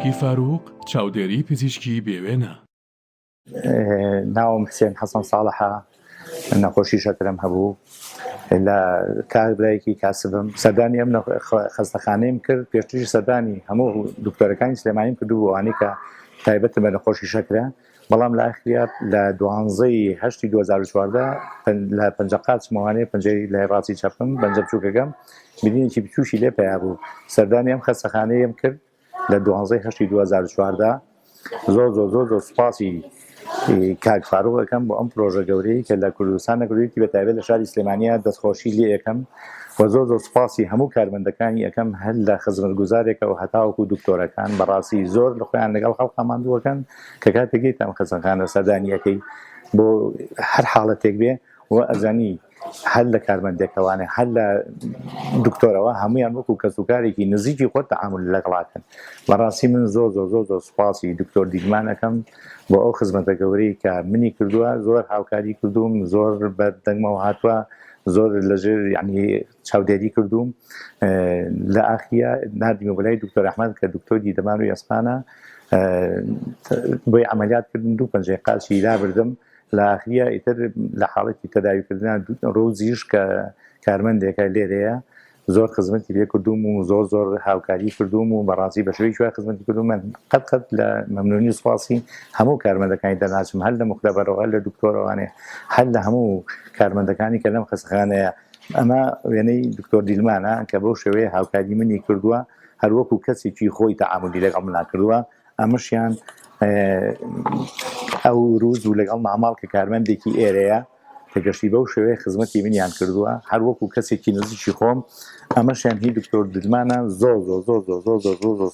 پزیشکی فاروق چاودێری پزیشکی بێوێنە. ناوم حسين حسن صالحة نەخۆشی شەکرم هەبوو لە کاربرایەکی کاسبم سەردانی ئەم خەستەخانەیم کرد پێشتری سەردانی هەموو دکتۆرەکانی سلێمانیم کردو بۆ ئەوانەی کە تایبەتە بە نەخۆشی شەکرە بەڵام لە ئاخریات لە 12 2014 لە پەنجەقات چمەوانەیە پەنجەی لای ڕاستی چەپم بەنجە بچووکەکەم بینینێکی بچوشی لێ پیا بوو سەردانی ئەم خەستەخانەیەم کرد لە 12 2014 زۆر سوپاسی کاک فاروقەکەم بۆ ئەم پرۆژە گەورەی کە لە کوردستان نەکردویەتی بە تایبەت لە شاری سلێمانیە دەستخۆشی لێ یەکەم و زۆر سوپاسی هەموو کارمەندەکانی یەکەم هەر لە خزمەتگوزارێکەوە هەتاوەکو دکتۆرەکان بەڕاستی زۆر لە خۆیان لەگەڵ خەڵک ماندووەکەن کە کاتێکیت ئەم خزمەتخانە سەردانیەکەی بۆ هەر حاڵەتێک بێ و ئەزانی هەر لە کارمەندێکەوانێ هەر لە دکتۆرەوە هەمویان وەکو کەسوکارێکی نزیکی خۆت تەعامل لەگەڵاکەن بەڕاستی من زۆر سوپاسی دکتۆر دیلمانەکەم بۆ ئەو خزمەتە گەورەی کە منی کردووە زۆر هاوکاری کردوم زۆر بەدەنگمەوە هاتووە زۆر لەژێر یعنی چاودێری کردوم لە ئاخریە نردیمە بەلای دکتۆر ئەحمەد کە دکتۆری دەمان و ئەسپانە بۆی عملیات کردن دوو پەنجەی قاچی دابردم لە ئاخریە ئیتر لە حاڵەتی تەداویکردن ڕۆزیش کە کارمەندێکە لێرەیە زۆر خزمەتی لێ کردوم و زۆر هاوکاری کردوم و بەڕاستی بە شێوەی شوێ خزمەتی کردوم من قەت لە مەمنونی سوپاسی هەموو کارمەندەکانی دەناچم هەر لە مختبەرەوە هەر لە دکتۆرەوانێ هەر لە هەموو کارمەندەکانی کە لەم خەستەخانەیە ئەمە وێنەی دکتۆر دیلمانە کە بەو شێوەیە هاوکاری منی کردووە هەر وەکو کەسێکی خۆی تەعاملی لەگەڵ منا کردووە ئەمەشیان ئەو روز و لەگەڵ ماماڵ کە کارمەندێکی ئێرەیە تێگەشتی بەو شێوەیە خزمەتی منیان کردووە هەر وەکو کەسێکی نزیکی خۆم ئەمەشیان هی دکتۆر دیلمانە زۆر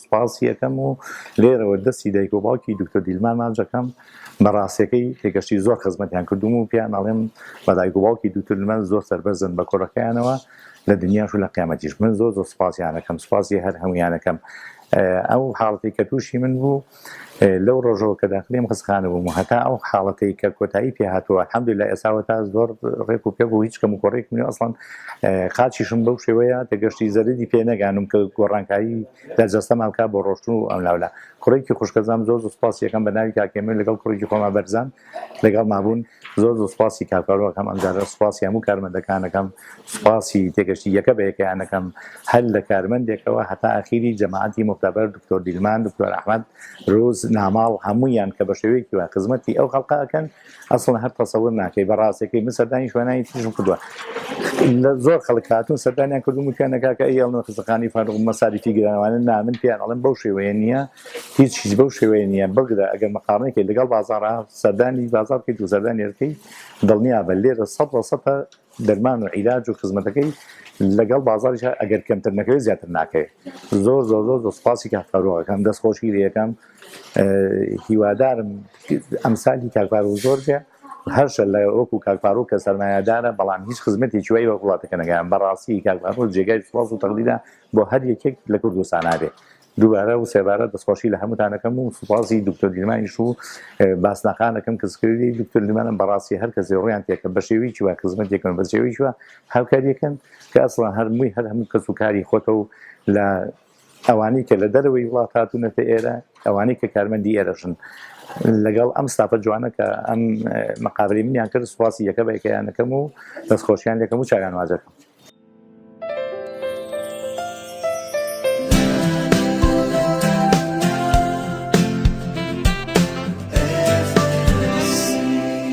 سوپاسی یەکەم و لێرەوە دەستی دایک و باوکی دکتۆر دیلمان ماجەکەم بەڕاستیەکەی تێگەشتی زۆر خزمەتیان کردوم و پیان ئەڵێم بە دایک و باوکی دکتۆر دیلمان زۆر سەربەرزن بە کۆڕەکەیانەوە لە دنیاش و لە قیامەتیش من زۆر سوپاسیانەکەم سوپاسی هەر هەمویانەکەم ئەو حاڵەتی کە تووشی من بوو لەو ڕۆژەوە کە داخلیم خزخانە بووم هەتا ئەو حاڵەتی کە کۆتایی پێ هاتووە الحەمدولillah ئێساوە تا زۆر ڕێک و پێ بوو هیچ کەم و کۆڕێک منێ ئەسڵەن قاچیشم بەو شێوەیە تێگەشتی زەردی پێ نەگانم کە گۆڕانکاری دەرجەستەمان بکات بۆ ڕۆشتن و ئەم لاولا کوڕێکی خوشکەزام زۆر سوپاسی یەکەم بە ناوی کاکێمە لەگەڵ کوڕێکی خۆما بەرزان لەگەڵ مابوون زۆر سوپاسی کارکارۆکەم ئەمجارە سوپاسی هەموو کارمەندەکانەکەم سوپاسی تێگەشتی یەکە بە یەکەیانەکەم هەر لە کارمەندێکەوە هەتا ئاخیری جەماعەتی مختبەر دکتۆر دیلمان دکتۆر ئەحمەد ڕۆز ناماڵ هەمویان کە بە شێوەیەکی وە خزمەتی ئەو خەڵقەکەن ئەسڵەن هەر تەسەوور ناکەی بەڕاستیەکەی من سەردانی شوێنایی تریشم کردووە لە زۆر خەڵک هاتوون سەردانیان کردوم و پیان نەکا کە ئەڵێن خزەخانی فاروق مەساریفی گرانەوانە نا من پیان ئەڵێم بەو شێوەیە نییە هیچ چیز بەو شێوەیە نییە بەڵگرە ئەگەر مەقامێکی لەگەڵ بازاڕە سەردانی بازار بکەیت و سەردانی ئێرەکەی دڵنیا بە لێرە 100% دەرمان و عیلاج و خزمەتەکەی لەگەڵ بازاریش ئەگەر کەمتر نەکەوێت زیاتر ناکەوێت زۆر سوپاسی کاک فاروقەکەم دەستخۆشی لە یەکەم هیوادارم ئەمسالی کاک فاروق زۆر بێ هەرشە لە وەکو کاک فاروق کە سەرمایەدارە بەڵام هیچ خزمەتێکی وای وە وڵاتەکە نەگەیان بەڕاستی کاک فاروق جێگای سوپاس و تەقدیرە بۆ هەر یەکێک لە کوردستانە بێ دووبارە و سێبارە دەستخۆشی لە هەمووتانەکەم و سوپاسی دکتۆر دیلمانیش و باسنەقانەکەم کەسکردی دکتۆر دیلمانم بەڕاستی هەر کەسێ ڕویان تێکە بە شێوەیەکی وە خزمەتێکن بە شێوەیەکی وە هاوکاریەکەن کە ئەسڵەن هەرمووی هەر هەموو کەس و کاری خۆتە و لە ئەوانەی کە لە دەرەوەی وڵات هاتوونەتە ئێرە ئەوانەی کە کارمەندی ئێرەشن لەگەڵ ئەم ستافە جوانە کە ئەم مەقابلی منیان کرد سوپاسی یەکە بە یەکەیانەکەم و دەستخۆشیان لەکەم و چاویان واجەکەم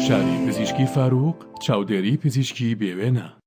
شاری پزیشکی فاروق چاودێری پزیشکی بێوێنە.